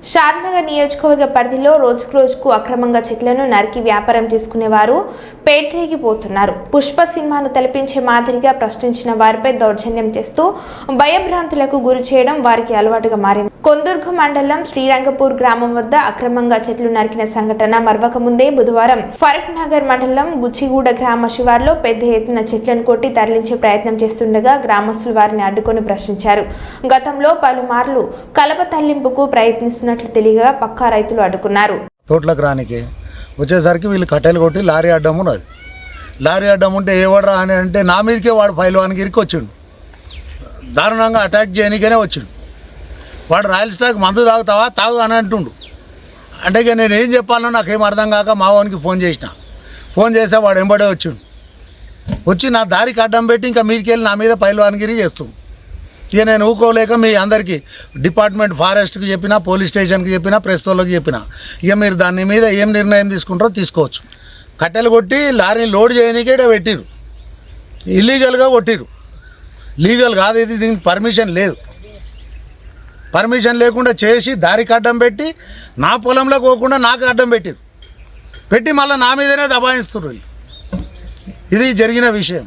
షాద్నగర్ నియోజకవర్గ పరిధిలో రోజుకు అక్రమంగా చెట్లను నరికి వ్యాపారం చేసుకునేవారు పేటరేగిపోతున్నారు. పుష్ప సినిమాను తలపించే మాదిరిగా ప్రశ్నించిన వారిపై దౌర్జన్యం చేస్తూ భయభ్రాంతులకు గురి చేయడం వారికి అలవాటుగా మారింది. కొందుర్గు మండలం శ్రీరంగపూర్ గ్రామం వద్ద అక్రమంగా చెట్లు నరికిన సంఘటన మరవక ముందే బుధవారం ఫరూక్ నగర్ మండలం బుచ్చిగూడ గ్రామ శివార్లో పెద్ద ఎత్తున చెట్లను కొట్టి తరలించే ప్రయత్నం చేస్తుండగా గ్రామస్తులు వారిని అడ్డుకొని ప్రశ్నించారు. గతంలో పలుమార్లు కలప తరలింపుకు ప్రయత్నిస్తున్నట్లు తెలియగా పక్కా రైతులు అడ్డుకున్నారు. తోటలకు రానికి వచ్చేసరికి వీళ్ళు కట్టెలు కొట్టి లారీ అడ్డం ఉన్నది. లారీ అడ్డం ఉంటే ఏవడరా అని అంటే నా మీదకే వాడు పైలవానికి ఇరికి వచ్చిండు. దారుణంగా అటాక్ చేయడానికనే వచ్చిండు. వాడు రాయల్ స్టాక్ మందు తాగుతావా తాగు అని అంటుండు. అంటే ఇక నేను ఏం చెప్పాలో నాకేం అర్థం కాక మా వానికి ఫోన్ చేసిన. ఫోన్ చేస్తే వాడు ఎంబడే వచ్చిండు. వచ్చి నా దారికి అడ్డం పెట్టి ఇంకా మీదకి వెళ్ళి నా మీద పైలవానిగిరి చేస్తుండు. ఇక నేను ఊకోలేక మీ అందరికీ డిపార్ట్మెంట్ ఫారెస్ట్కి చెప్పినా, పోలీస్ స్టేషన్కి చెప్పినా, ప్రెస్ వాళ్ళకి చెప్పినా, ఇక మీరు దాని మీద ఏం నిర్ణయం తీసుకుంటారో తీసుకోవచ్చు. కట్టెలు కొట్టి లారీని లోడ్ చేయడానికే పెట్టిరు. ఇల్లీగల్గా కొట్టిరు. లీగల్ కాదు ఇది, దీనికి పర్మిషన్ లేదు. పర్మిషన్ లేకుండా చేసి దారికి అడ్డం పెట్టి నా పొలంలో పోకుండా నాకు అడ్డం పెట్టి మళ్ళీ నా మీదనే దబాయిస్తున్నారు. ఇది జరిగిన విషయం.